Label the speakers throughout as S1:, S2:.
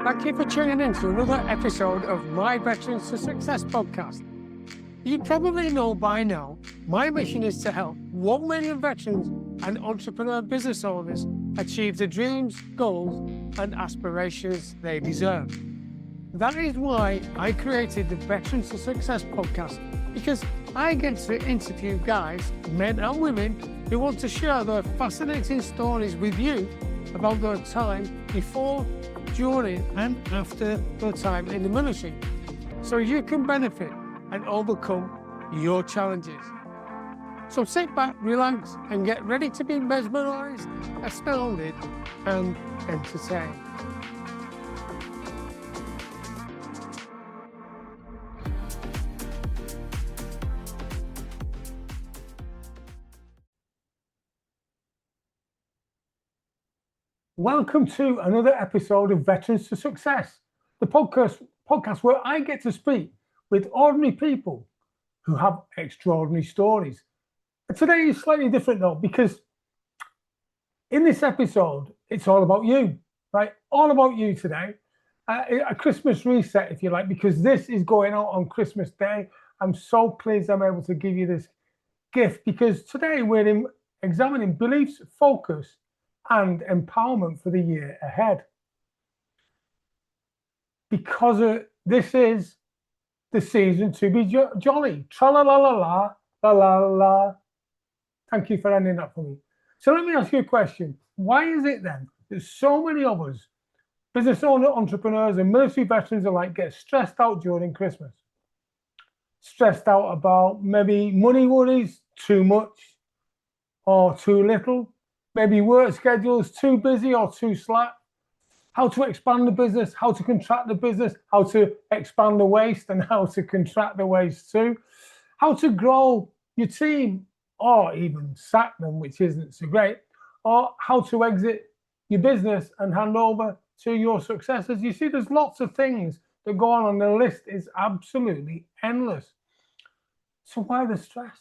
S1: Thank you for tuning in to another episode of my Veterans to Success podcast. You probably know by now, my mission is to help 1 million veterans and entrepreneur business owners achieve the dreams, goals, and aspirations they deserve. That is why I created the Veterans to Success podcast, because I get to interview guys, men and women, who want to share their fascinating stories with you about their time before, during and after their time in the military, so you can benefit and overcome your challenges. So sit back, relax, and get ready to be mesmerized, astounded, and entertained. Welcome to another episode of Veterans to Success, the podcast where I get to speak with ordinary people who have extraordinary stories. And today is slightly different though, because in this episode, it's all about you, right? All about you today. A Christmas reset, if you like, because this is going out on Christmas Day. I'm so pleased I'm able to give you this gift, because today we're examining beliefs, focus, and empowerment for the year ahead. Because this is the season to be jolly. Tra-la-la-la-la, la-la-la. Thank you for ending that for me. So let me ask you a question. Why is it then that so many of us, business owner, entrepreneurs, and military veterans alike, get stressed out during Christmas? Stressed out about maybe money worries, too much or too little, maybe work schedules, too busy or too slack, how to expand the business, how to contract the business, how to expand the waste and how to contract the waste too, how to grow your team or even sack them, which isn't so great, or how to exit your business and hand over to your successors. You see, there's lots of things that go on, and the list is absolutely endless. So why the stress?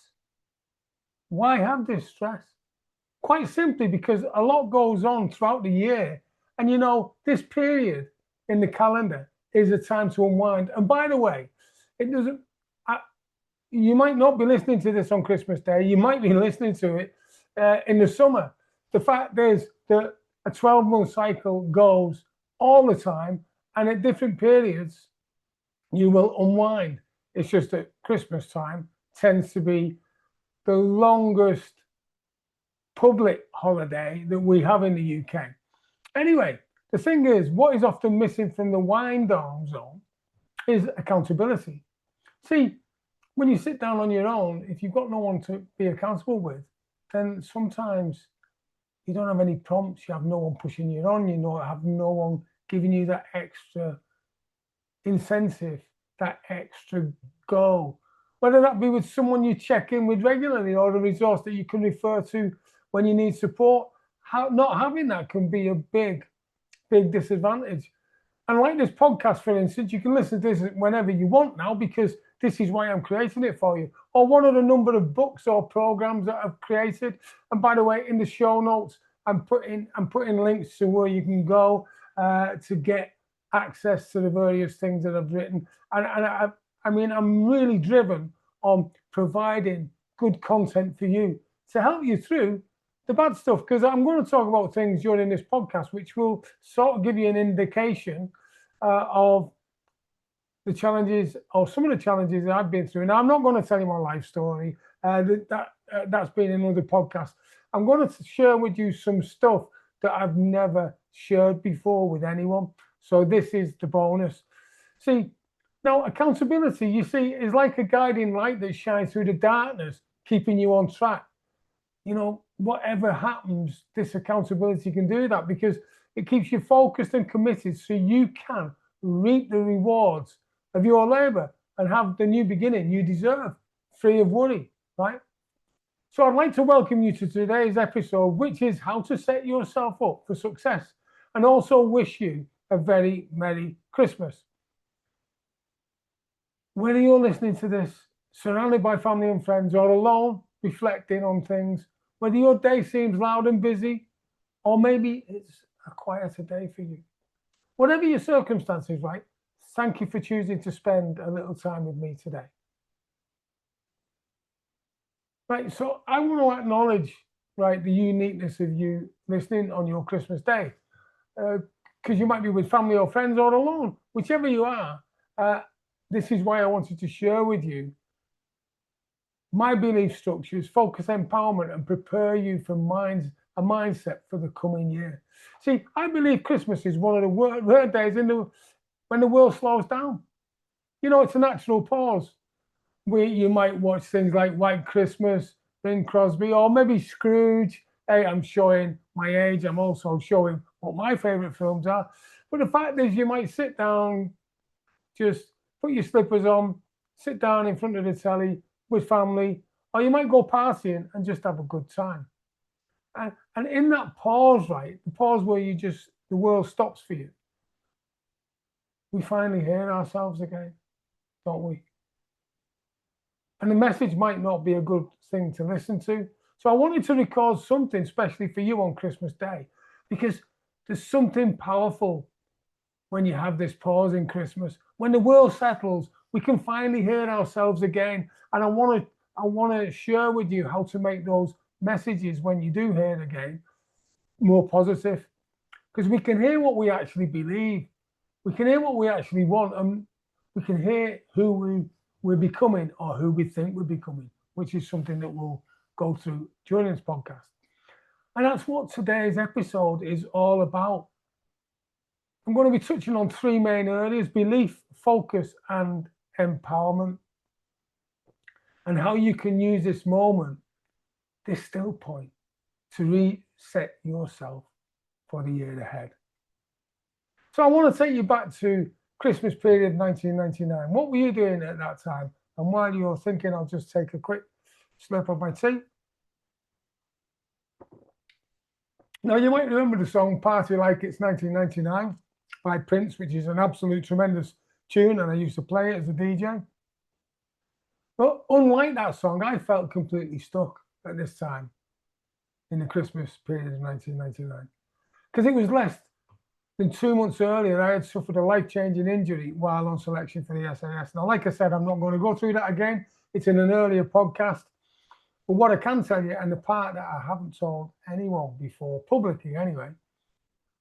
S1: Why have this stress? Quite simply because a lot goes on throughout the year. And you know, this period in the calendar is a time to unwind. And by the way, it doesn't, you might not be listening to this on Christmas Day. You might be listening to it in the summer. The fact is that a 12-month cycle goes all the time, and at different periods, you will unwind. It's just that Christmas time tends to be the longest public holiday that we have in the UK. Anyway, the thing is, what is often missing from the wind down zone is accountability. See, when you sit down on your own, if you've got no one to be accountable with, then sometimes you don't have any prompts, you have no one pushing you on, have no one giving you that extra incentive, that extra go. Whether that be with someone you check in with regularly or a resource that you can refer to when you need support. Not having that can be a big disadvantage. And like this podcast, for instance, you can listen to this whenever you want now, because this is why I'm creating it for you. Or one of the number of books or programs that I've created. And by the way, in the show notes, I'm putting links to where you can go to get access to the various things that I've written. And I mean, I'm really driven on providing good content for you to help you through the bad stuff, because I'm going to talk about things during this podcast which will sort of give you an indication of the challenges, or some of the challenges that I've been through. Now, I'm not going to tell you my life story. That's been in another podcast. I'm going to share with you some stuff that I've never shared before with anyone. So this is the bonus. See, now accountability, you see, is like a guiding light that shines through the darkness, keeping you on track. You know, whatever happens, this accountability can do that, because it keeps you focused and committed so you can reap the rewards of your labor and have the new beginning you deserve, free of worry, right? So I'd like to welcome you to today's episode, which is how to set yourself up for success, and also wish you a very Merry Christmas. Whether you're listening to this surrounded by family and friends or alone, reflecting on things, whether your day seems loud and busy, or maybe it's a quieter day for you, Whatever your circumstances, right? Thank you for choosing to spend a little time with me today. Right, so I want to acknowledge, right, the uniqueness of you listening on your Christmas day, because you might be with family or friends or alone, whichever you are. Uh, this is why I wanted to share with you my belief structures, focus empowerment, and prepare you for a mindset for the coming year. See, I believe Christmas is one of the rare days when the world slows down. You know, it's a natural pause where you might watch things like White Christmas, Bing Crosby, or maybe Scrooge. Hey, I'm showing my age. I'm also showing what my favorite films are. But the fact is, you might sit down, just put your slippers on, sit down in front of the telly with family, or you might go partying and just have a good time. And in that pause, right, the pause where the world stops for you, we finally hear ourselves again, don't we? And the message might not be a good thing to listen to. So I wanted to record something especially for you on Christmas Day, because there's something powerful when you have this pause in Christmas. When the world settles, we can finally hear ourselves again. And I want to share with you how to make those messages when you do hear again more positive, because we can hear what we actually believe, we can hear what we actually want, and we can hear who we're becoming or who we think we're becoming, which is something that we'll go through during this podcast. And that's what today's episode is all about. I'm going to be touching on three main areas: belief, focus, and empowerment, and how you can use this moment, this still point, to reset yourself for the year ahead. So I want to take you back to Christmas period 1999. What were you doing at that time? And while you're thinking, I'll just take a quick slurp of my tea. Now, you might remember the song Party Like It's 1999 by Prince, which is an absolute tremendous tune, and I used to play it as a DJ. But unlike that song, I felt completely stuck at this time in the Christmas period of 1999, because it was less than 2 months earlier, I had suffered a life-changing injury while on selection for the SAS. Now, like I said, I'm not going to go through that again. It's in an earlier podcast. But what I can tell you, and the part that I haven't told anyone before, publicly anyway,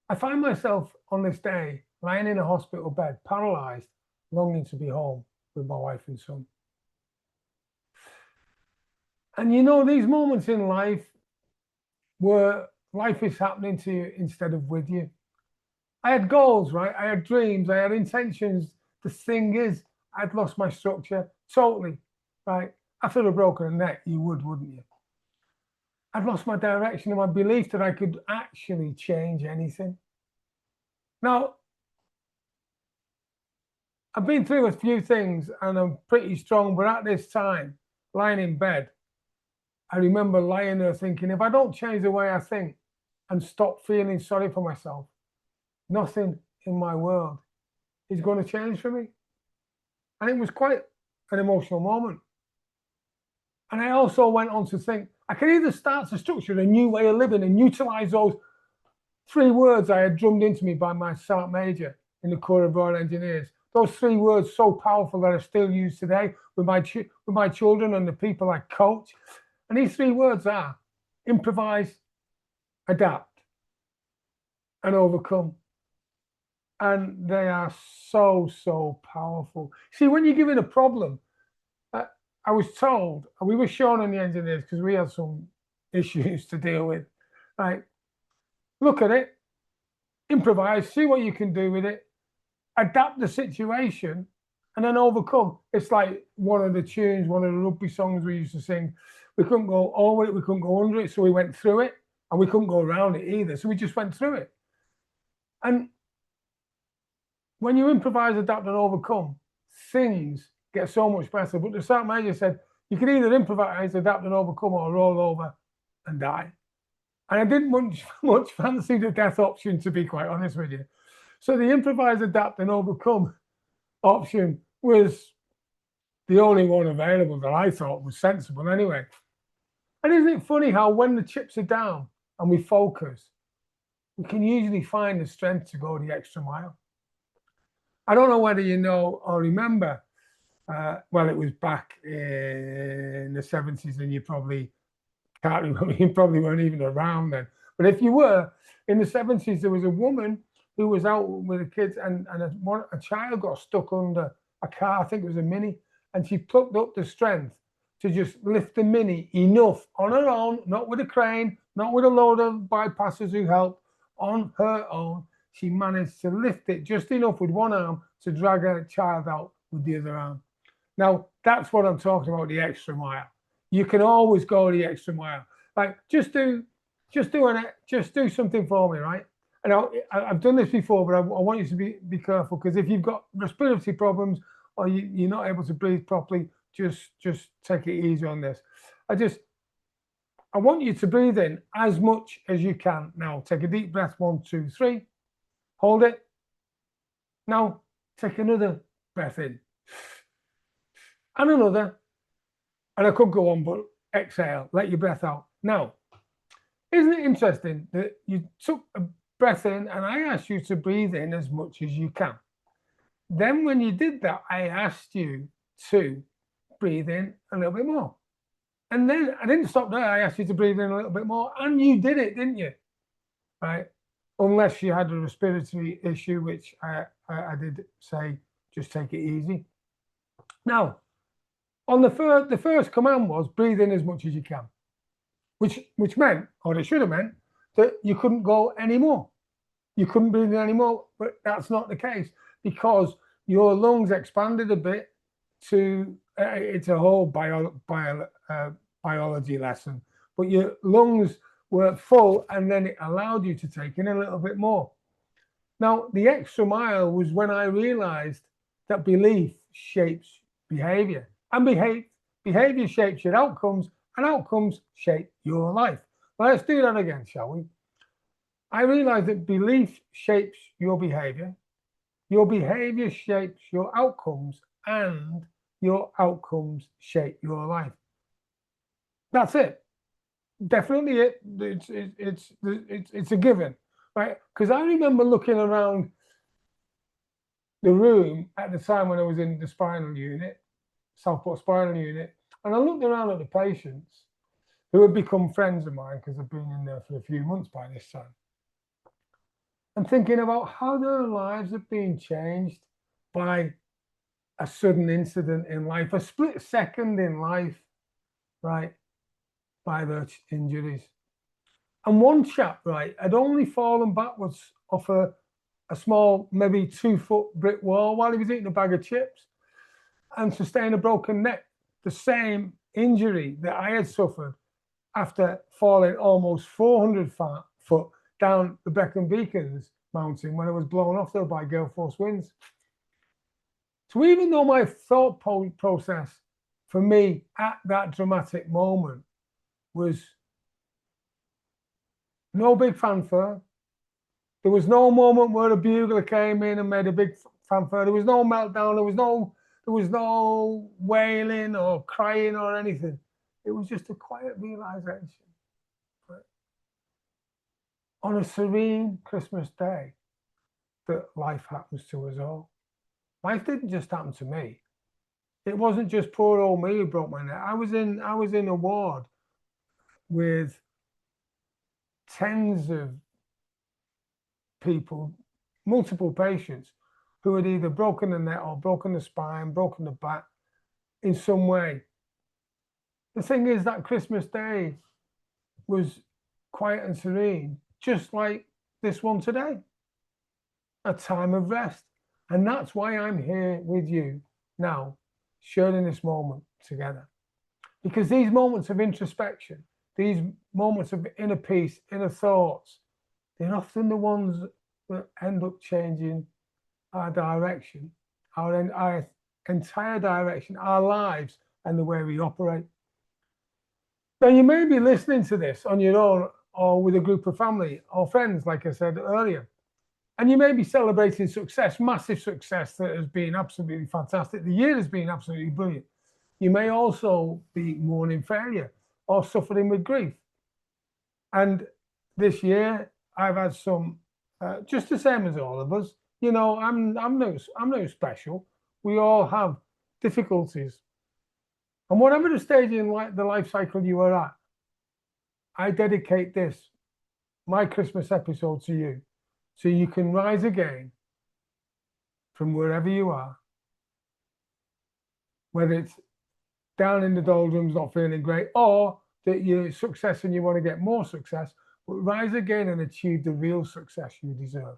S1: I find myself on this day lying in a hospital bed, paralyzed, longing to be home with my wife and son. And you know, these moments in life where life is happening to you instead of with you. I had goals, right? I had dreams, I had intentions. The thing is, I'd lost my structure totally, right? After a broken neck, you would, wouldn't you? I'd lost my direction and my belief that I could actually change anything. Now, I've been through a few things and I'm pretty strong, but at this time, lying in bed, I remember lying there thinking, if I don't change the way I think and stop feeling sorry for myself, nothing in my world is going to change for me. And it was quite an emotional moment. And I also went on to think, I can either start to structure a new way of living and utilize those 3 words I had drummed into me by my Sergeant Major in the Corps of Royal Engineers. Those 3 words so powerful that I still use today with my children and the people I coach. And these 3 words are improvise, adapt, and overcome. And they are so, so powerful. See, when you're given a problem, I was told, and we were shown in the engineers because we had some issues to deal with, right? Look at it, improvise, see what you can do with it, adapt the situation, and then overcome. It's like one of the tunes, one of the rugby songs we used to sing. We couldn't go over it, we couldn't go under it, so we went through it, and we couldn't go around it either, so we just went through it. And when you improvise, adapt, and overcome, things get so much better. But the Sergeant Major said, you can either improvise, adapt, and overcome, or roll over and die. And I didn't much fancy the death option, to be quite honest with you. So the improvise, adapt, and overcome option was the only one available that I thought was sensible anyway. And isn't it funny how when the chips are down and we focus, we can usually find the strength to go the extra mile. I don't know whether you know or remember. Well, it was back in the 70s, and you probably can't remember. You probably weren't even around then. But if you were, in the 70s, there was a woman who was out with the kids, and a child got stuck under a car. I think it was a Mini, and she plucked up the strength to just lift the Mini enough on her own, not with a crane, not with a load of bypassers who helped, on her own. She managed to lift it just enough with one arm to drag her child out with the other arm. Now, that's what I'm talking about, the extra mile. You can always go the extra mile. Like, just do something for me, right? And I've done this before, but I want you to be careful, because if you've got respiratory problems or you're not able to breathe properly, just take it easy on this. I want you to breathe in as much as you can. Now, take a deep breath, 1, 2, 3. Hold it. Now, take another breath in. And another. And I could go on, but exhale, let your breath out. Now, isn't it interesting that you took a breath in and I asked you to breathe in as much as you can? Then when you did that, I asked you to breathe in a little bit more. And then I didn't stop there. I asked you to breathe in a little bit more, and you did it, didn't you? Right? Unless you had a respiratory issue, which I did say, just take it easy. Now, on the first command was breathe in as much as you can, which meant, or it should have meant, that you couldn't go anymore. You couldn't breathe in anymore, but that's not the case, because your lungs expanded a bit to, it's a whole biology lesson, but your lungs were full, and then it allowed you to take in a little bit more. Now, the extra mile was when I realized that belief shapes behavior, and behavior shapes your outcomes, and outcomes shape your life. Well, let's do that again, shall we? I realized that belief shapes your behavior shapes your outcomes, and your outcomes shape your life. That's it. Definitely it. It's a given, right? Because I remember looking around the room at the time when I was in the spinal unit, Southport spinal unit, and I looked around at the patients who had become friends of mine because I've been in there for a few months by this time, and thinking about how their lives have been changed by a sudden incident in life, a split second in life, right, by their injuries. And one chap, right, had only fallen backwards off a small, maybe 2-foot brick wall while he was eating a bag of chips, and sustained a broken neck, the same injury that I had suffered after falling almost 400 foot down the Brecon Beacons mountain when I was blown off there by gale force winds. So even though my thought process for me at that dramatic moment was no big fanfare, there was no moment where a bugler came in and made a big fanfare, there was no meltdown, there was no wailing or crying or anything. It was just a quiet realization. Right? On a serene Christmas day, that life happens to us all. Life didn't just happen to me. It wasn't just poor old me who broke my neck. I was in a ward with tens of people, multiple patients, who had either broken the neck or broken the spine, broken the back in some way. The thing is that Christmas Day was quiet and serene, just like this one today, a time of rest. And that's why I'm here with you now, sharing this moment together. Because these moments of introspection, these moments of inner peace, inner thoughts, they're often the ones that end up changing our direction, our entire direction, our lives, and the way we operate. Now, you may be listening to this on your own or with a group of family or friends, like I said earlier, and you may be celebrating success, massive success that has been absolutely fantastic. The year has been absolutely brilliant. You may also be mourning failure or suffering with grief. And this year, I've had some, just the same as all of us, You know, I'm no special. We all have difficulties. And whatever the stage in the life cycle you are at, I dedicate this, my Christmas episode, to you. So you can rise again from wherever you are, whether it's down in the doldrums, not feeling great, or that you're success and you want to get more success, but rise again and achieve the real success you deserve.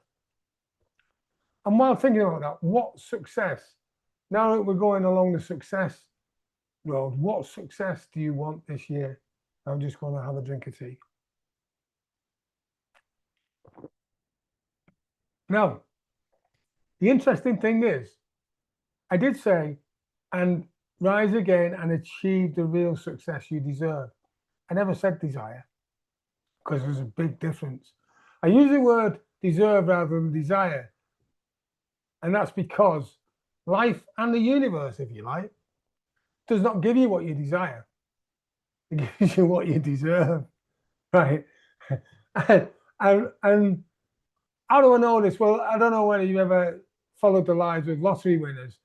S1: And while thinking about that, what success, now that we're going along the success road, what success do you want this year? I'm just going to have a drink of tea. Now, the interesting thing is, I did say, and rise again and achieve the real success you deserve. I never said desire, because there's a big difference. I use the word deserve rather than desire. And that's because life and the universe, if you like, does not give you what you desire. It gives you what you deserve, right? and how do I know this? Well, I don't know whether you've ever followed the lives of lottery winners.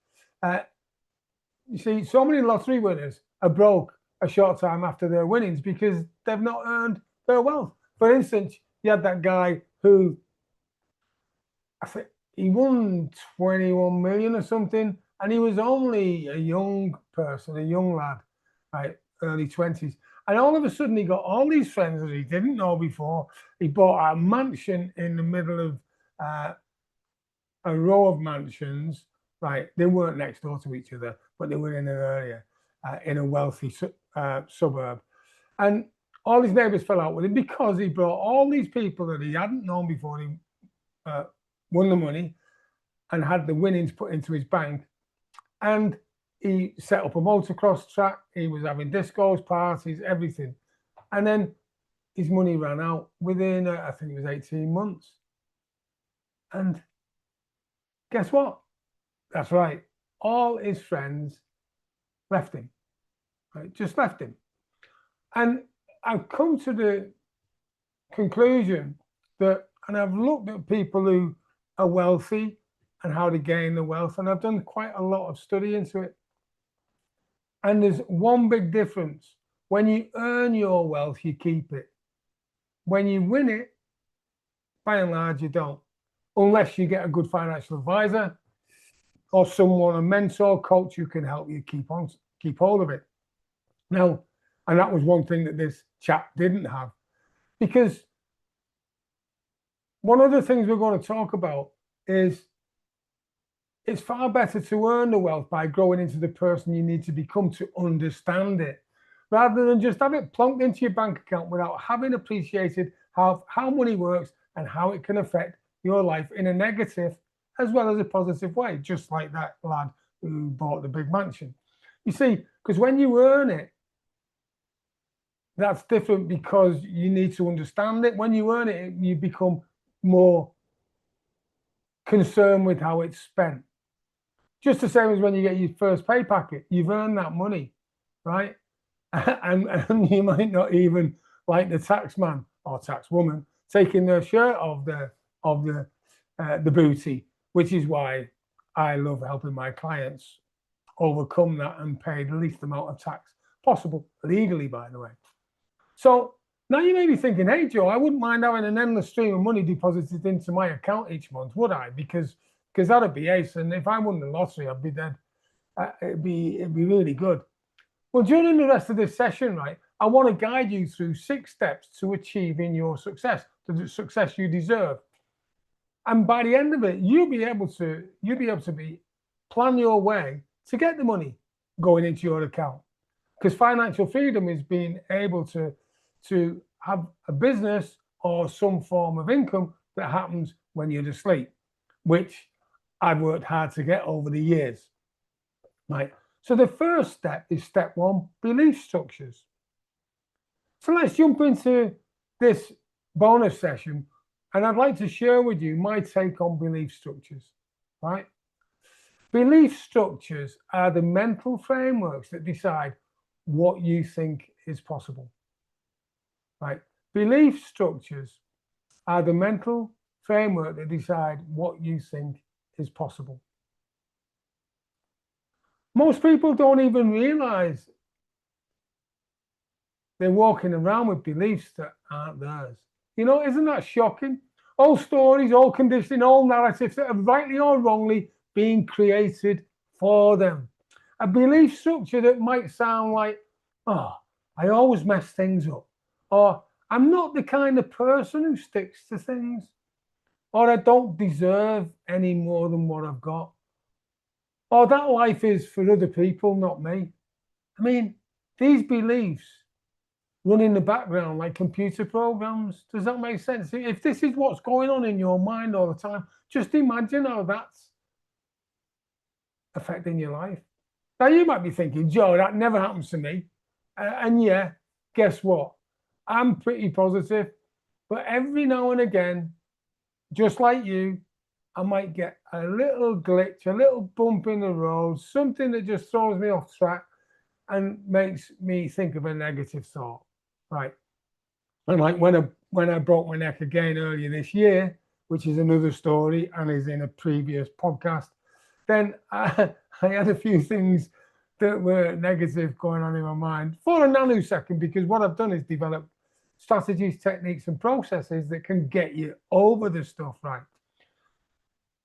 S1: You see, so many lottery winners are broke a short time after their winnings because they've not earned their wealth. For instance, you had that guy who, I think he won 21 million or something, and he was only a young person, a young lad, right, early 20s. And all of a sudden, he got all these friends that he didn't know before. He bought a mansion in the middle of a row of mansions, right? They weren't next door to each other, but they were in an area, in a wealthy suburb. And all his neighbors fell out with him because he brought all these people that he hadn't known before he won the money and had the winnings put into his bank. And he set up a motocross track. He was having discos, parties, everything. And then his money ran out within, I think it was 18 months. And guess what? That's right. All his friends left him, right? Just left him. And I've come to the conclusion that, and I've looked at people who are wealthy and how to gain the wealth, and I've done quite a lot of study into it. And there's one big difference. When you earn your wealth, you keep it. When you win it, by and large, you don't, unless you get a good financial advisor or someone, a mentor, coach, who can help you keep hold of it. Now, and that was one thing that this chap didn't have, because one of the things we're going to talk about is it's far better to earn the wealth by growing into the person you need to become to understand it, rather than just have it plunked into your bank account without having appreciated how money works and how it can affect your life in a negative as well as a positive way, just like that lad who bought the big mansion. You see, because when you earn it, that's different because you need to understand it. When you earn it, you become more concerned with how it's spent. Just the same as when you get your first pay packet, you've earned that money, right? and you might not even like the tax man or tax woman taking their shirt off the booty, which is why I love helping my clients overcome that and pay the least amount of tax possible, legally, by the way. So now you may be thinking, hey, Joe, I wouldn't mind having an endless stream of money deposited into my account each month, would I? Because that'd be ace. And if I won the lottery, I'd be dead. It'd be really good. Well, during the rest of this session, right, I want to guide you through 6 steps to achieving your success, the success you deserve. And by the end of it, you'll be able to plan your way to get the money going into your account. Because financial freedom is being able to have a business or some form of income that happens when you're asleep, which I've worked hard to get over the years. Right. So the first step is step 1, belief structures. So let's jump into this bonus session, and I'd like to share with you my take on belief structures, right? Belief structures are the mental frameworks that decide what you think is possible, right? Belief structures are the mental framework to decide what you think is possible. Most people don't even realize they're walking around with beliefs that aren't theirs. Isn't that shocking? All stories, all conditioning, all narratives that are rightly or wrongly being created for them. A belief structure that might sound like, oh, I always mess things up, or I'm not the kind of person who sticks to things, or I don't deserve any more than what I've got, or that life is for other people, not me. I mean, these beliefs run in the background like computer programs. Does that make sense? If this is what's going on in your mind all the time, just imagine how that's affecting your life. Now, you might be thinking, Joe, that never happens to me. And yeah, guess what? I'm pretty positive. But every now and again, just like you, I might get a little glitch, a little bump in the road, something that just throws me off track and makes me think of a negative thought. Right. And like when I broke my neck again earlier this year, which is another story and is in a previous podcast, then I had a few things that were negative going on in my mind for a nanosecond, because what I've done is develop strategies, techniques, and processes that can get you over the stuff, right?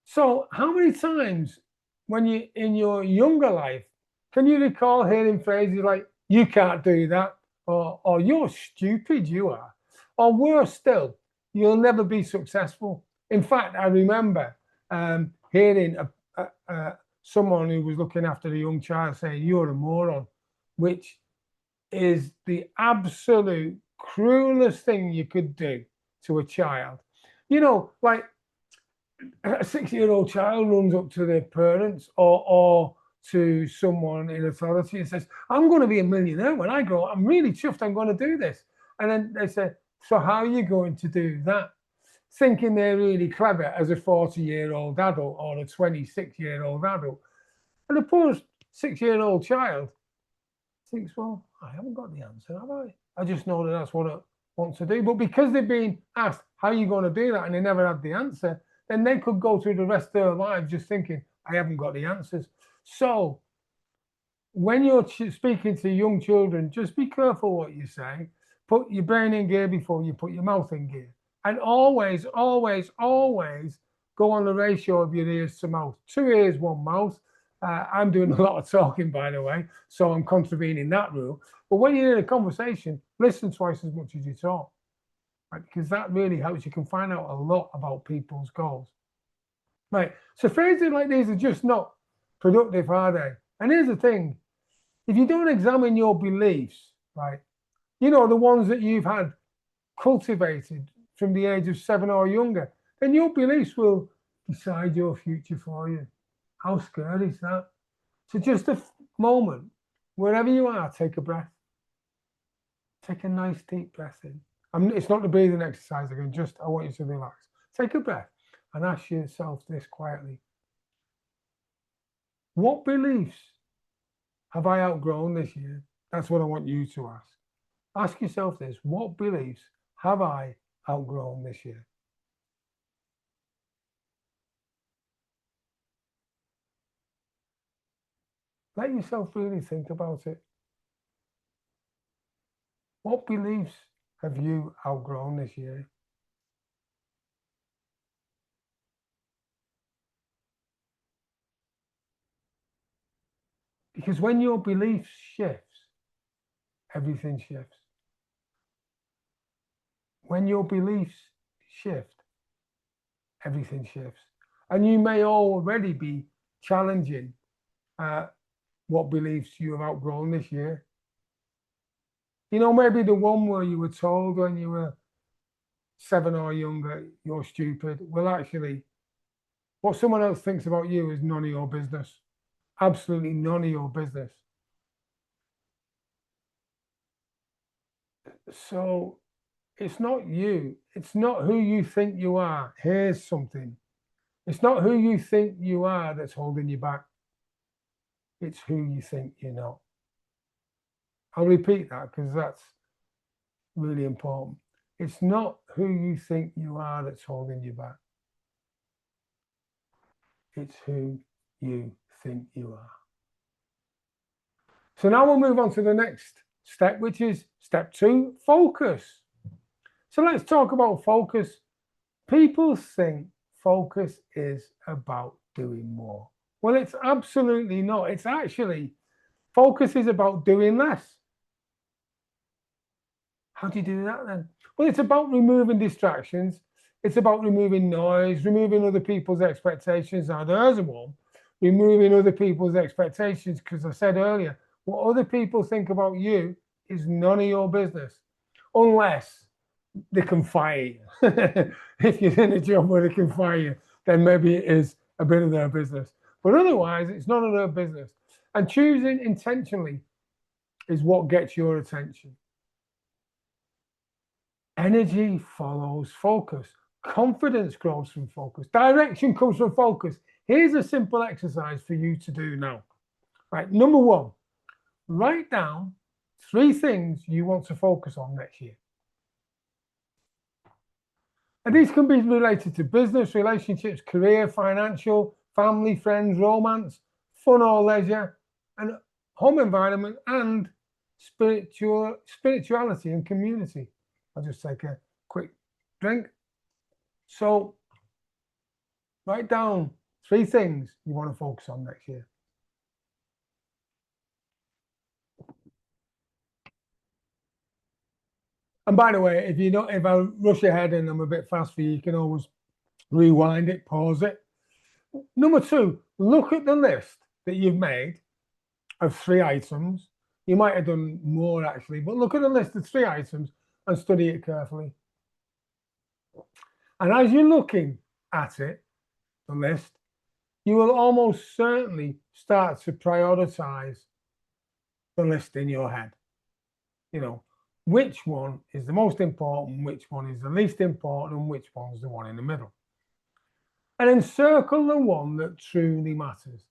S1: So how many times when you in your younger life can you recall hearing phrases like, you can't do that, or you're stupid, you are, or worse still, you'll never be successful? In fact, I remember hearing someone who was looking after a young child saying, you're a moron, which is the absolute cruelest thing you could do to a child. Like a 6-year-old child runs up to their parents or to someone in authority and says, I'm going to be a millionaire when I grow up. I'm really chuffed I'm going to do this. And then they say, so how are you going to do that? Thinking they're really clever as a 40-year-old adult or a 26-year-old adult. And the poor 6-year-old child thinks, well, I haven't got the answer, have I? I just know that that's what I want to do. But because they've been asked, how are you going to do that? And they never had the answer, then they could go through the rest of their lives just thinking, I haven't got the answers. So when you're speaking to young children, just be careful what you say. Put your brain in gear before you put your mouth in gear. And always, always, always go on the ratio of your ears to mouth. 2 ears, 1 mouth. I'm doing a lot of talking, by the way, so I'm contravening that rule. But when you're in a conversation, listen twice as much as you talk, right? Because that really helps. You can find out a lot about people's goals. Right. So phrases like these are just not productive, are they? And here's the thing. If you don't examine your beliefs, right, the ones that you've had cultivated from the age of 7 or younger, then your beliefs will decide your future for you. How scary is that? So just a moment, wherever you are, take a breath. Take a nice deep breath in. It's not a breathing exercise again, I want you to relax. Take a breath and ask yourself this quietly. What beliefs have I outgrown this year? That's what I want you to ask. Ask yourself this. What beliefs have I outgrown this year? Let yourself really think about it. What beliefs have you outgrown this year? Because when your belief shifts, everything shifts. When your beliefs shift, everything shifts. And you may already be challenging what beliefs you have outgrown this year. Maybe the one where you were told when you were 7 or younger, you're stupid. Well, actually, what someone else thinks about you is none of your business. Absolutely none of your business. So it's not you. It's not who you think you are. Here's something. It's not who you think you are that's holding you back. It's who you think you're not. I'll repeat that because that's really important. It's not who you think you are that's holding you back. it's who you think you are. So now we'll move on to the next step, which is step 2, focus. So let's talk about focus. People think focus is about doing more. Well, it's absolutely not. It's actually, focus is about doing less. How do you do that then? Well, it's about removing distractions. It's about removing noise, removing other people's expectations. Now, there's one, removing other people's expectations, because I said earlier, what other people think about you is none of your business, unless they can fire you. If you're in a job where they can fire you, then maybe it is a bit of their business. But otherwise, it's none of their business. And choosing intentionally is what gets your attention. Energy follows focus. Confidence grows from focus. Direction comes from focus. Here's a simple exercise for you to do now. Right, number 1, write down 3 things you want to focus on next year. And these can be related to business, relationships, career, financial, family, friends, romance, fun or leisure, and home environment, and spirituality and community. I'll just take a quick drink. So write down 3 things you want to focus on next year. And by the way, if I rush ahead and I'm a bit fast for you, you can always rewind it, pause it. Number 2, look at the list that you've made of 3 items. You might have done more actually, but look at the list of 3 items and study it carefully. And as you're looking at it, the list, you will almost certainly start to prioritize the list in your head. You know, which one is the most important, which one is the least important, and which one's the one in the middle. And encircle the one that truly matters,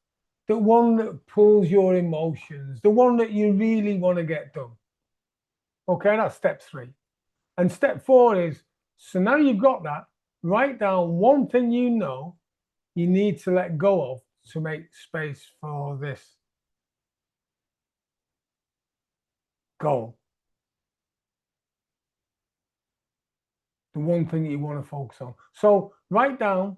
S1: the one that pulls your emotions, the one that you really want to get done. Okay, that's step 3. And step 4 is, so now you've got that, write down one thing you know you need to let go of to make space for this goal. The one thing that you want to focus on. So write down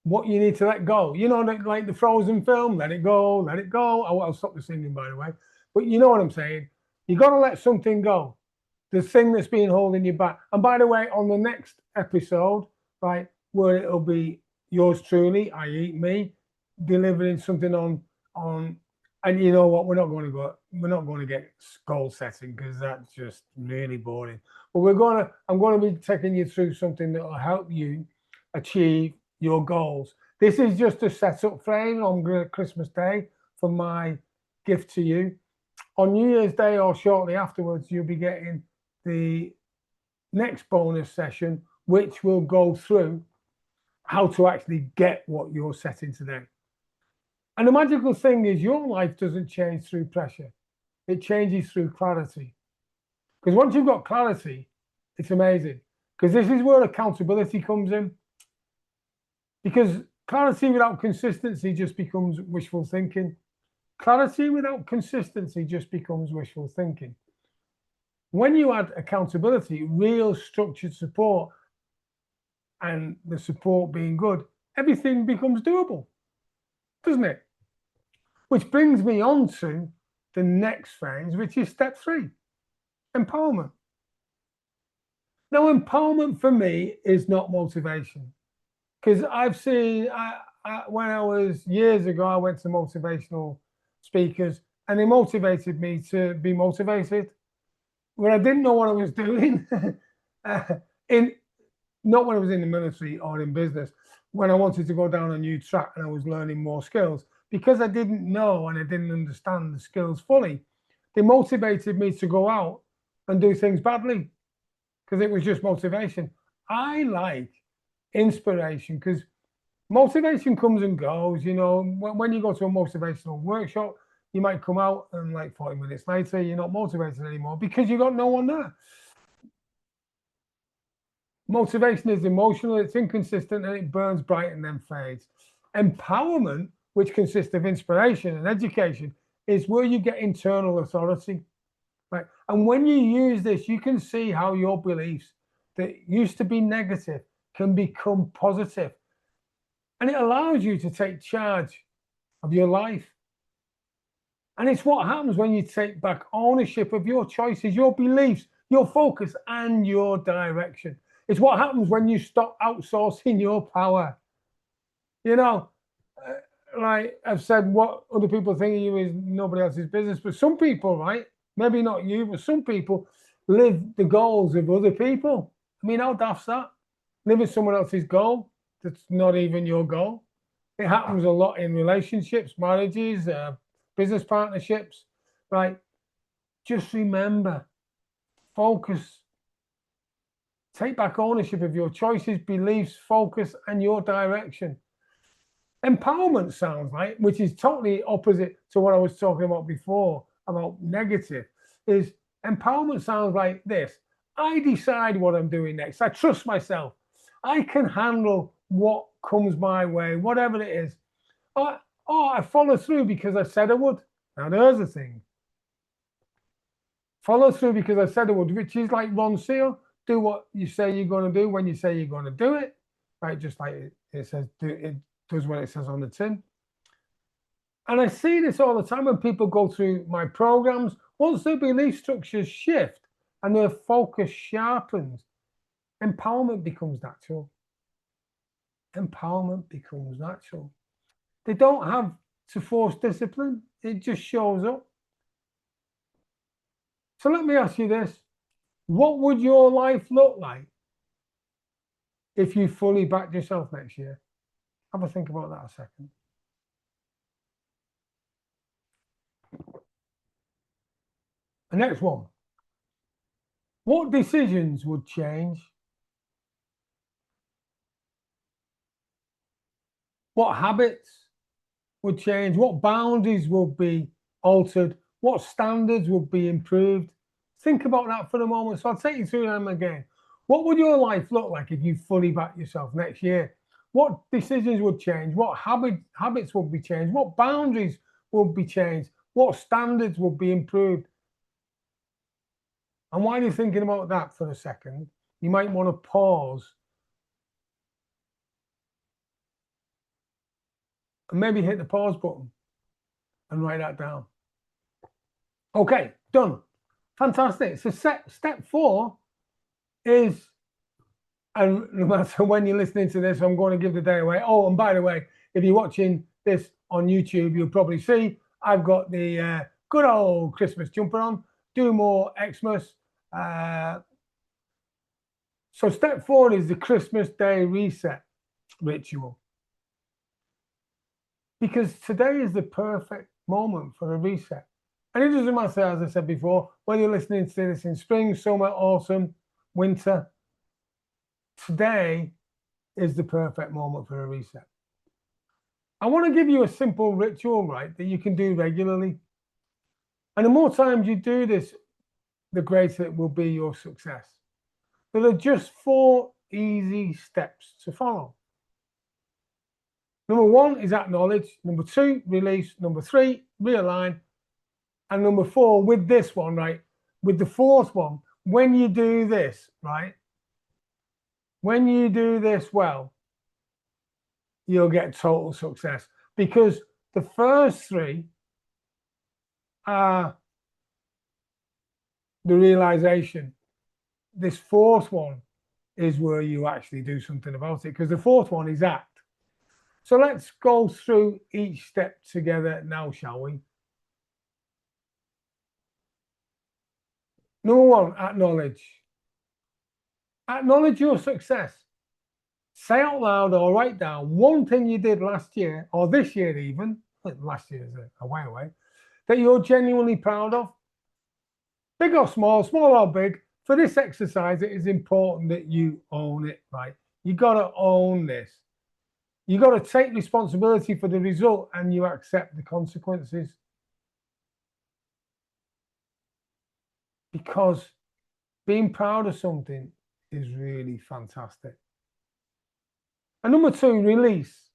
S1: what you need to let go. You know, like the Frozen film, let it go, let it go. I'll stop the singing, by the way. But you know what I'm saying? You got to let something go. The thing that's been holding you back. And by the way, on the next episode, right, where it'll be yours truly, i.e. me, delivering something on, and you know what, we're not going to get goal setting, because that's just really boring. But I'm going to be taking you through something that will help you achieve your goals. This is just a setup frame on Christmas Day for my gift to you. On New Year's Day or shortly afterwards, you'll be getting the next bonus session, which will go through how to actually get what you're setting today. And the magical thing is, your life doesn't change through pressure. It changes through clarity. Because once you've got clarity, it's amazing. Because this is where accountability comes in. Because clarity without consistency just becomes wishful thinking. Clarity without consistency just becomes wishful thinking. When you add accountability, real structured support, and the support being good, everything becomes doable, doesn't it? Which brings me on to the next phase, which is step 3, empowerment. Now, empowerment for me is not motivation, because I've seen, when I was years ago, I went to motivational speakers and they motivated me to be motivated when I didn't know what I was doing. Not when I was in the military or in business, when I wanted to go down a new track and I was learning more skills, because I didn't know and I didn't understand the skills fully. They motivated me to go out and do things badly, because it was just motivation. I like inspiration, because motivation comes and goes. You know, when you go to a motivational workshop, you might come out and like 40 minutes later, you're not motivated anymore because you got no one there. Motivation is emotional, it's inconsistent, and it burns bright and then fades. Empowerment, which consists of inspiration and education, is where you get internal authority. Right? And when you use this, you can see how your beliefs that used to be negative can become positive. And it allows you to take charge of your life. And it's what happens when you take back ownership of your choices, your beliefs, your focus, and your direction. It's what happens when you stop outsourcing your power. You know, like I've said, what other people think of you is nobody else's business. But some people, right? Maybe not you, but some people live the goals of other people. I mean, how daft's that? Living someone else's goal that's not even your goal. It happens a lot in relationships, marriages, business partnerships, right? Just remember, focus, take back ownership of your choices, beliefs, focus, and your direction. Empowerment sounds like, which is totally opposite to what I was talking about before, about negative, is empowerment sounds like this. I decide what I'm doing next. I trust myself. I can handle what comes my way, whatever it is. I follow through because I said I would. Now, there's the thing. Follow through because I said I would, which is like Ron Seal. Do what you say you're going to do when you say you're going to do it. Right? Just like it says, it does what it says on the tin. And I see this all the time when people go through my programs. Once their belief structures shift and their focus sharpens, empowerment becomes natural. Empowerment becomes natural. They don't have to force discipline. It just shows up. So let me ask you this. What would your life look like if you fully backed yourself next year? Have a think about that a second. The next one. What decisions would change? What habits would change? What boundaries would be altered? What standards would be improved? Think about that for a moment. So I'll take you through them again. What would your life look like if you fully backed yourself next year? What decisions would change? What habits would be changed? What boundaries would be changed? What standards would be improved? And while you're thinking about that for a second, you might want to pause and maybe hit the pause button and write that down. Okay, done. Fantastic. So step 4 is, and no matter when you're listening to this, I'm going to give the day away. Oh, and by the way, if you're watching this on YouTube, you'll probably see I've got the good old Christmas jumper on. Do more Xmas. So step 4 is the Christmas Day reset ritual. Because today is the perfect moment for a reset. And it doesn't matter, as I said before, whether you're listening to this in spring, summer, autumn, winter. Today is the perfect moment for a reset. I want to give you a simple ritual, right, that you can do regularly. And the more times you do this, the greater it will be your success. There are just 4 easy steps to follow. Number 1 is acknowledge. Number 2, release. Number 3, realign. And number 4, with this one, right, with the 4th one, when you do this, right, when you do this well, you'll get total success. Because the first 3 are the realization. This 4th one is where you actually do something about it, because the 4th one is act. So let's go through each step together now, shall we? Number 1, acknowledge. Acknowledge your success. Say out loud or write down one thing you did last year, or this year even, last year is a way away, that you're genuinely proud of. Big or small, small or big, for this exercise, it is important that you own it, right? You got to own this. You got to take responsibility for the result and you accept the consequences. Because being proud of something is really fantastic. And number two, release.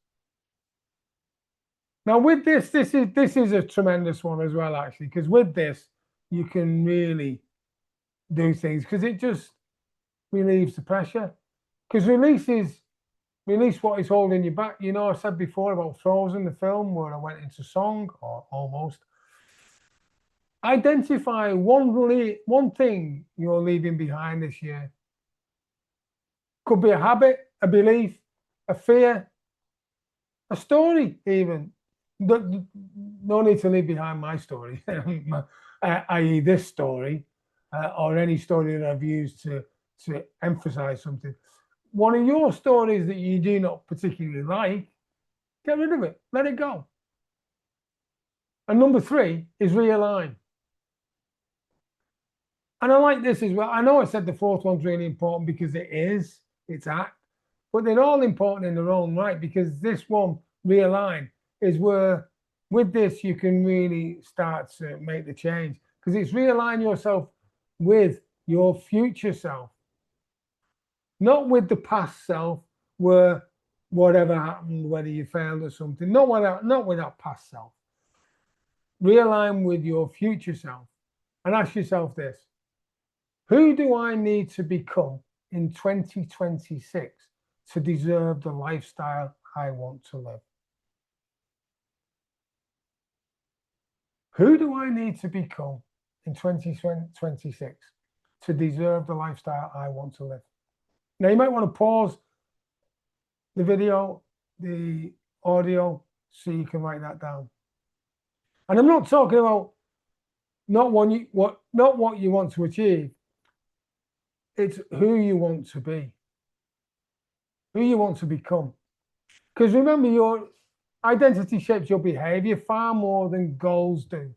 S1: Now with this is a tremendous one as well, actually, because with this, you can really do things because it just relieves the pressure. Because release what is holding you back. You know, I said before about Frozen, the film, where I went into song, or almost. Identify one thing you're leaving behind this year. Could be a habit, a belief, a fear, a story, even. No need to leave behind my story, i.e., this story, or any story that I've used to emphasize something. One of your stories that you do not particularly like, get rid of it, let it go. And number three is realign. And I like this as well. I know I said the fourth one's really important because it's act, but they're all important in their own right, because this one, realign, is where with this you can really start to make the change, because it's realign yourself with your future self, not with the past self, where whatever happened, whether you failed or something, not with that past self. Realign with your future self and ask yourself this: who do I need to become in 2026 to deserve the lifestyle I want to live? Who do I need to become in 2026 to deserve the lifestyle I want to live? Now, you might want to pause the video, the audio, so you can write that down. And I'm not talking about not what you want to achieve. It's who you want to be, who you want to become. Because remember, your identity shapes your behavior far more than goals do.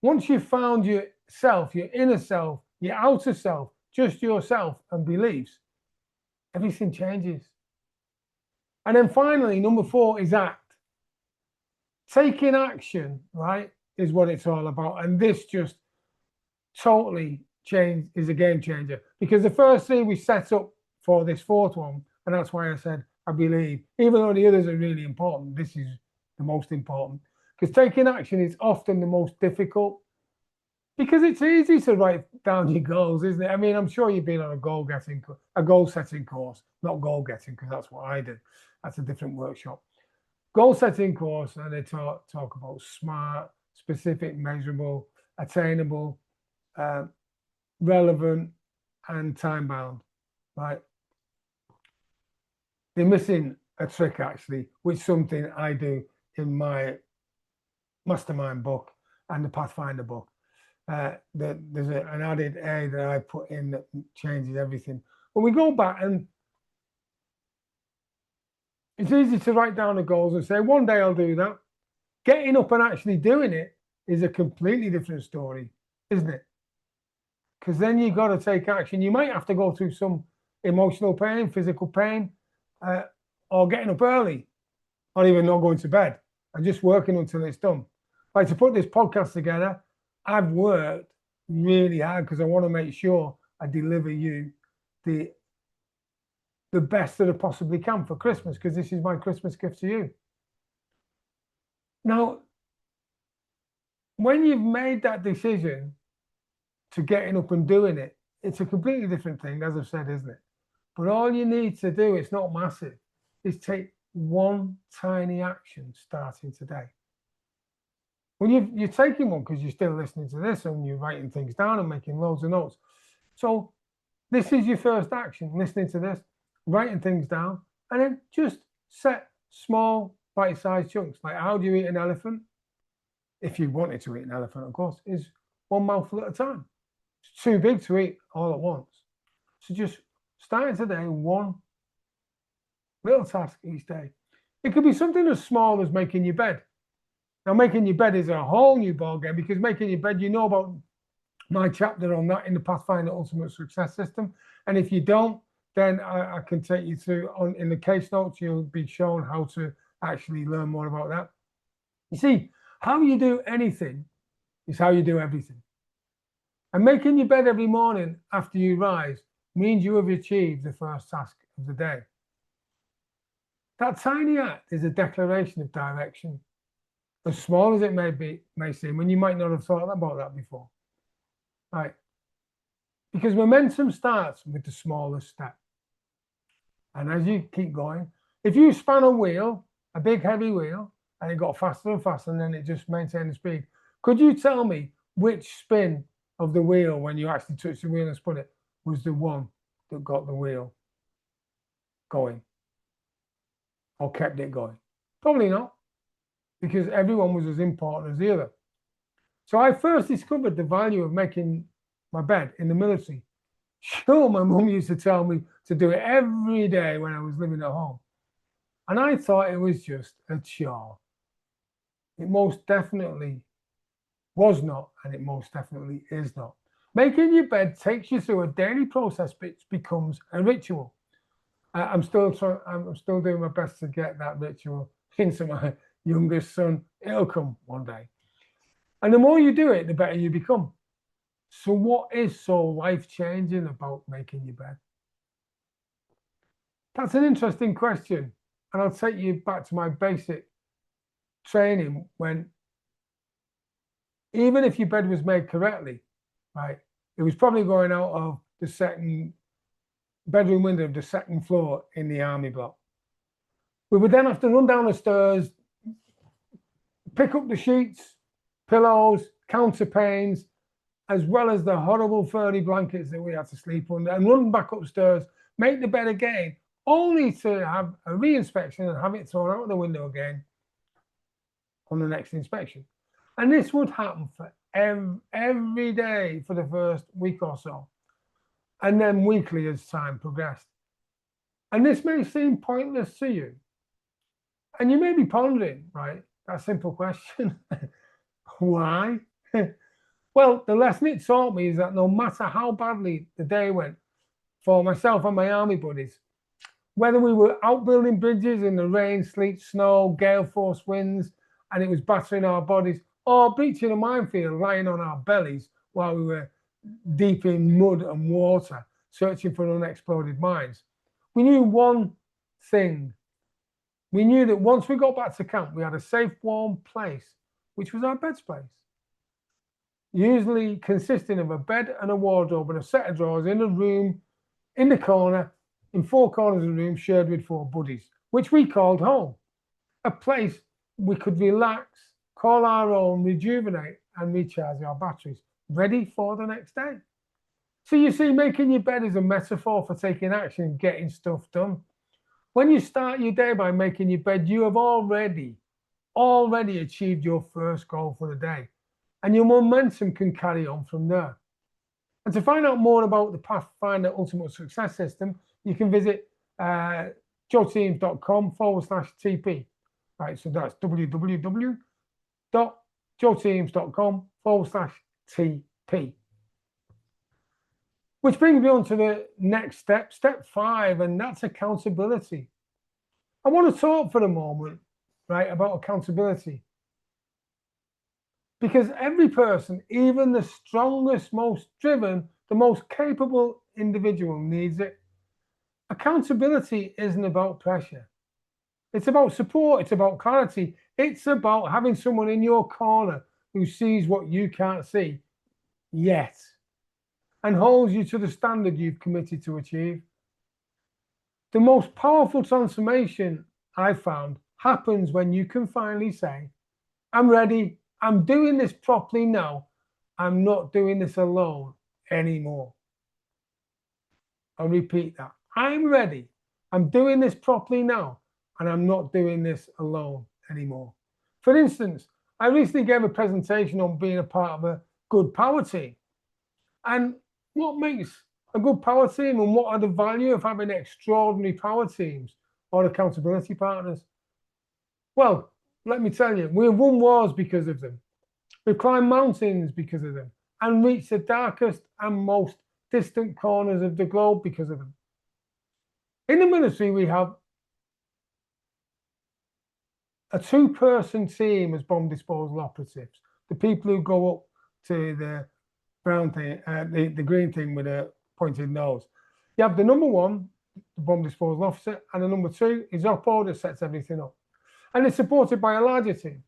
S1: Once you've found yourself, your inner self, your outer self, just yourself and beliefs, everything changes. And then finally, number four is act. Taking action, right, is what it's all about. And this just totally is a game changer, because the first thing we set up for this fourth one, and that's why I said I believe, even though the others are really important, this is the most important, because taking action is often the most difficult, because it's easy to write down your goals, isn't it? I mean, I'm sure you've been on a goal setting course, not goal getting, because that's what I did. That's a different workshop. Goal setting course, and they talk about SMART, specific, measurable, attainable, relevant, and time bound, right? They're missing a trick, actually, which is something I do in my mastermind book and the Pathfinder book. There's an added A that I put in that changes everything. When we go back, and it's easy to write down the goals and say, one day I'll do that. Getting up and actually doing it is a completely different story, isn't it? Because then you've got to take action. You might have to go through some emotional pain, physical pain, or getting up early, or even not going to bed and just working until it's done. Like, to put this podcast together, I've worked really hard because I want to make sure I deliver you the best that I possibly can for Christmas, because this is my Christmas gift to you. Now, when you've made that decision to getting up and doing it, it's a completely different thing, as I've said, isn't it? But all you need to do, it's not massive, is take one tiny action starting today. Well, you're taking one because you're still listening to this and you're writing things down and making loads of notes. So this is your first action, listening to this, writing things down, and then just set small bite-sized chunks. Like, how do you eat an elephant? If you wanted to eat an elephant, of course, is one mouthful at a time. It's too big to eat all at once. So just starting today, one little task each day. It could be something as small as making your bed. Now, making your bed is a whole new ballgame, because making your bed, you know about my chapter on that in the Pathfinder Ultimate Success System. And if you don't, then I can take you through in the case notes. You'll be shown how to actually learn more about that. You see, how you do anything is how you do everything. And making your bed every morning after you rise means you have achieved the first task of the day. That tiny act is a declaration of direction, as small as it may seem, and you might not have thought about that before. Right? Because momentum starts with the smallest step. And as you keep going, if you span a wheel, a big heavy wheel, and it got faster and faster, and then it just maintained the speed, could you tell me which spin of the wheel, when you actually touched the wheel and spun it, was the one that got the wheel going or kept it going? Probably not, because everyone was as important as the other. So I first discovered the value of making my bed in the military. Sure, my mum used to tell me to do it every day when I was living at home. And I thought it was just a chore. It most definitely was not, and it most definitely is not. Making your bed takes you through a daily process, which becomes a ritual. I'm still doing my best to get that ritual into my youngest son. It'll come one day. And the more you do it, the better you become. So what is so life-changing about making your bed? That's an interesting question. And I'll take you back to my basic training, when even if your bed was made correctly, right, it was probably going out of the second bedroom window of the second floor in the army block. We would then have to run down the stairs, pick up the sheets, pillows, counterpanes, as well as the horrible furry blankets that we had to sleep under, and run back upstairs, make the bed again, only to have a re-inspection and have it thrown out the window again on the next inspection. And this would happen for every day for the first week or so, and then weekly as time progressed. And this may seem pointless to you, and you may be pondering, right, that simple question, why? Well, the lesson it taught me is that no matter how badly the day went for myself and my army buddies, whether we were out building bridges in the rain, sleet, snow, gale force winds, and it was battering our bodies, or breaching a minefield, lying on our bellies while we were deep in mud and water, searching for unexploded mines, we knew one thing. We knew that once we got back to camp, we had a safe, warm place, which was our bed space, usually consisting of a bed and a wardrobe and a set of drawers in a room in the corner, in four corners of the room, shared with four buddies, which we called home. A place we could relax, call our own, rejuvenate, and recharge our batteries, ready for the next day. So you see, making your bed is a metaphor for taking action and getting stuff done. When you start your day by making your bed, you have already achieved your first goal for the day, and your momentum can carry on from there. And to find out more about the Pathfinder Ultimate Success System, you can visit joeteams.com/TP. Right, so that's www.joeteams.com/TP. Which brings me on to the next step, step 5, and that's accountability. I want to talk for a moment, right, about accountability. Because every person, even the strongest, most driven, the most capable individual, needs it. Accountability isn't about pressure. It's about support. It's about clarity. It's about having someone in your corner who sees what you can't see yet and holds you to the standard you've committed to achieve. The most powerful transformation I've found happens when you can finally say, I'm ready. I'm doing this properly now. I'm not doing this alone anymore. I'll repeat that. I'm ready. I'm doing this properly now, and I'm not doing this alone anymore. For instance, I recently gave a presentation on being a part of a good power team. And what makes a good power team, and what are the value of having extraordinary power teams or accountability partners? Well, let me tell you, we've won wars because of them. We've climbed mountains because of them, and reached the darkest and most distant corners of the globe because of them. In the military, we have a 2-person team as bomb disposal operatives. The people who go up to the brown thing, the green thing with a pointed nose. You have the number one, the bomb disposal officer, and the number two is oppo that sets everything up. And it's supported by a larger team.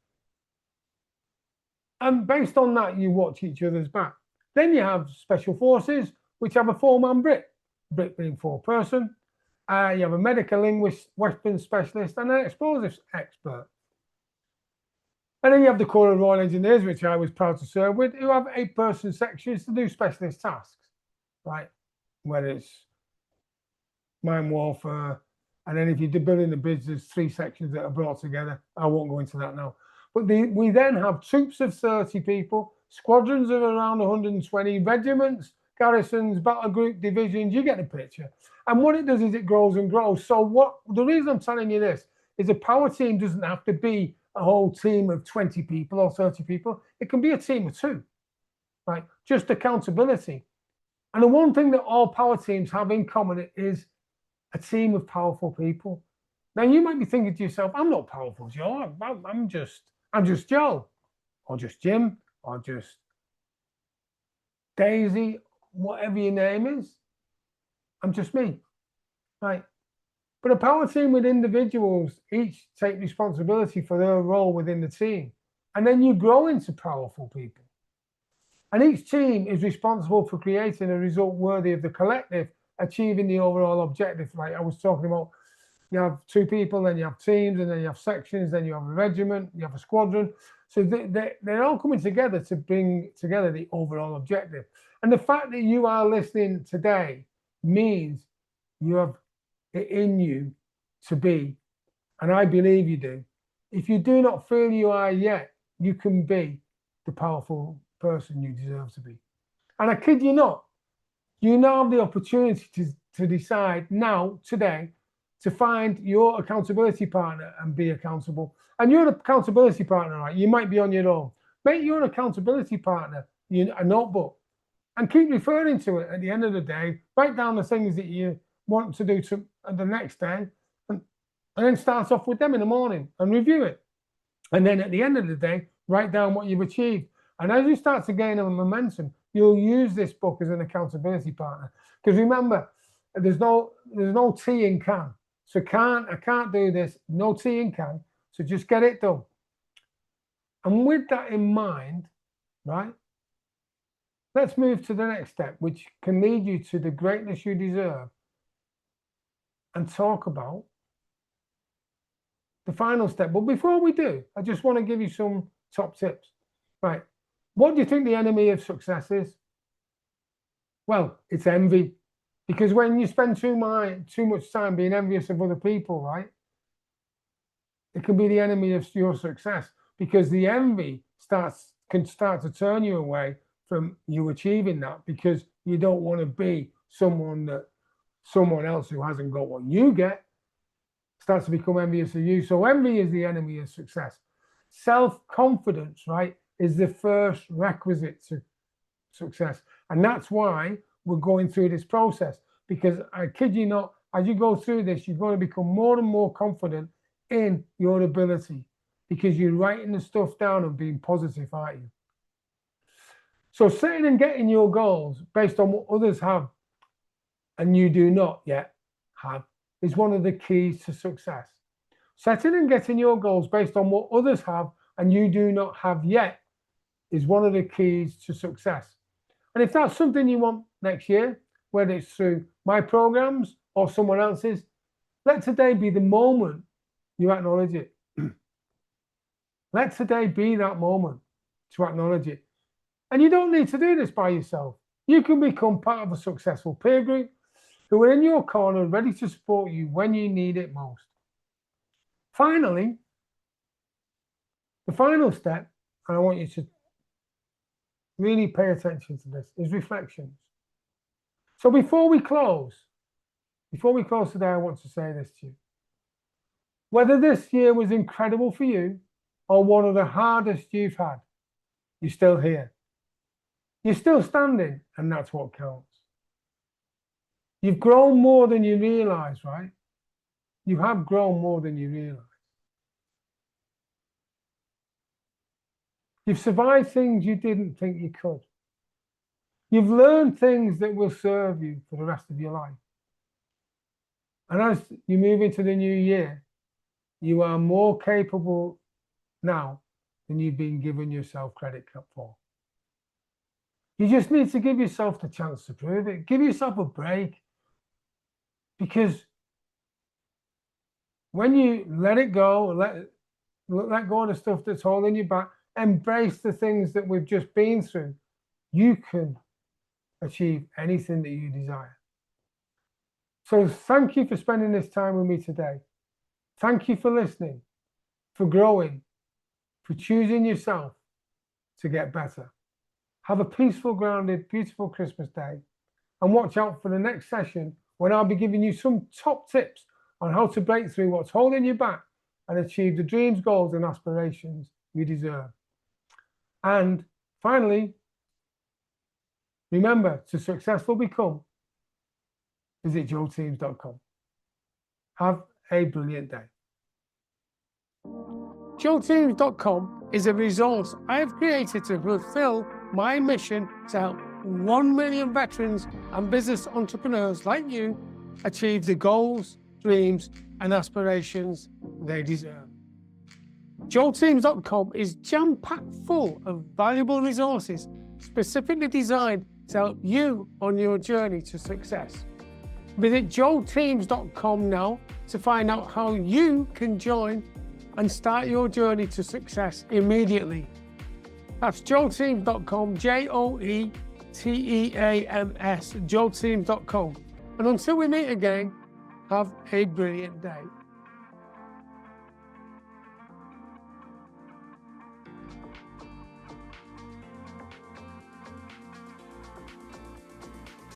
S1: And based on that, you watch each other's back. Then you have special forces, which have a four-man Brit being four-person. You have a medical linguist, weapons specialist, and an explosives expert. And then you have the Corps of Royal Engineers, which I was proud to serve with, who have 8-person sections to do specialist tasks, right? Whether it's mine warfare, and then if you're building the bridge, there's 3 sections that are brought together. I won't go into that now. But we then have troops of 30 people, squadrons of around 120, regiments, garrisons, battle group, divisions. You get the picture. And what it does is it grows and grows. So the reason I'm telling you this is a power team doesn't have to be a whole team of 20 people or 30 people. It can be a team of 2, right? Just accountability. And the one thing that all power teams have in common is a team of powerful people. Now you might be thinking to yourself, I'm not powerful, Joe. I'm just Joe, or just Jim, or just Daisy, whatever your name is. I'm just me, right? But a power team with individuals each take responsibility for their role within the team. And then you grow into powerful people. And each team is responsible for creating a result worthy of the collective, achieving the overall objective. Like I was talking about, you have 2 people, then you have teams, and then you have sections, then you have a regiment, you have a squadron. So they're all coming together to bring together the overall objective. And the fact that you are listening today means you have it in you to be, and I believe you do. If you do not feel you are yet, you can be the powerful person you deserve to be. And I kid you not, you now have the opportunity to decide now, today, to find your accountability partner and be accountable. And your accountability partner, right? You might be on your own. Make your accountability partner a notebook and keep referring to it at the end of the day. Write down the things that you want to do the next day, and then start off with them in the morning and review it. And then at the end of the day, write down what you've achieved. And as you start to gain a momentum, you'll use this book as an accountability partner. Because remember, there's no tea in can. So I can't do this, no tea in can. So just get it done. And with that in mind, right, let's move to the next step, which can lead you to the greatness you deserve, and talk about the final step. But before we do, I just want to give you some top tips. Right. What do you think the enemy of success is? Well, it's envy. Because when you spend too much time being envious of other people, right, it can be the enemy of your success, because the envy can start to turn you away from you achieving that, because you don't want to be someone else who hasn't got what you get starts to become envious of you. So envy is the enemy of success. Self-confidence, right, is the first requisite to success. And that's why we're going through this process, because I kid you not, as you go through this, you're going to become more and more confident in your ability, because you're writing the stuff down and being positive, aren't you? So setting and getting your goals based on what others have and you do not yet have is one of the keys to success. Setting and getting your goals based on what others have and you do not have yet is one of the keys to success. And if that's something you want next year, whether it's through my programs or someone else's, let today be the moment you acknowledge it. Let today be that moment to acknowledge it. And you don't need to do this by yourself. You can become part of a successful peer group who are in your corner, ready to support you when you need it most. Finally, the final step, and I want you to really pay attention to this, is reflections. So before we close today, I want to say this to you. Whether this year was incredible for you or one of the hardest you've had, you're still here. You're still standing, and that's what counts. You've grown more than you realize, right? You have grown more than you realize. You've survived things you didn't think you could. You've learned things that will serve you for the rest of your life. And as you move into the new year, you are more capable now than you've been given yourself credit for. You just need to give yourself the chance to prove it. Give yourself a break. Because when you let it go, let go of the stuff that's holding you back, embrace the things that we've just been through, you can achieve anything that you desire. So thank you for spending this time with me today. Thank you for listening, for growing, for choosing yourself to get better. Have a peaceful, grounded, beautiful Christmas day. And watch out for the next session when I'll be giving you some top tips on how to break through what's holding you back and achieve the dreams, goals, and aspirations you deserve. And finally, remember, to successfully become, visit joelteams.com. Have a brilliant day. joelteams.com is a resource I have created to fulfill my mission to help 1 million veterans and business entrepreneurs like you achieve the goals, dreams, and aspirations they deserve. joelteams.com is jam-packed full of valuable resources specifically designed to help you on your journey to success. Visit joelteams.com now to find out how you can join and start your journey to success immediately. That's joelteams.com, JOETEAMS, joelteams.com. And until we meet again, have a brilliant day.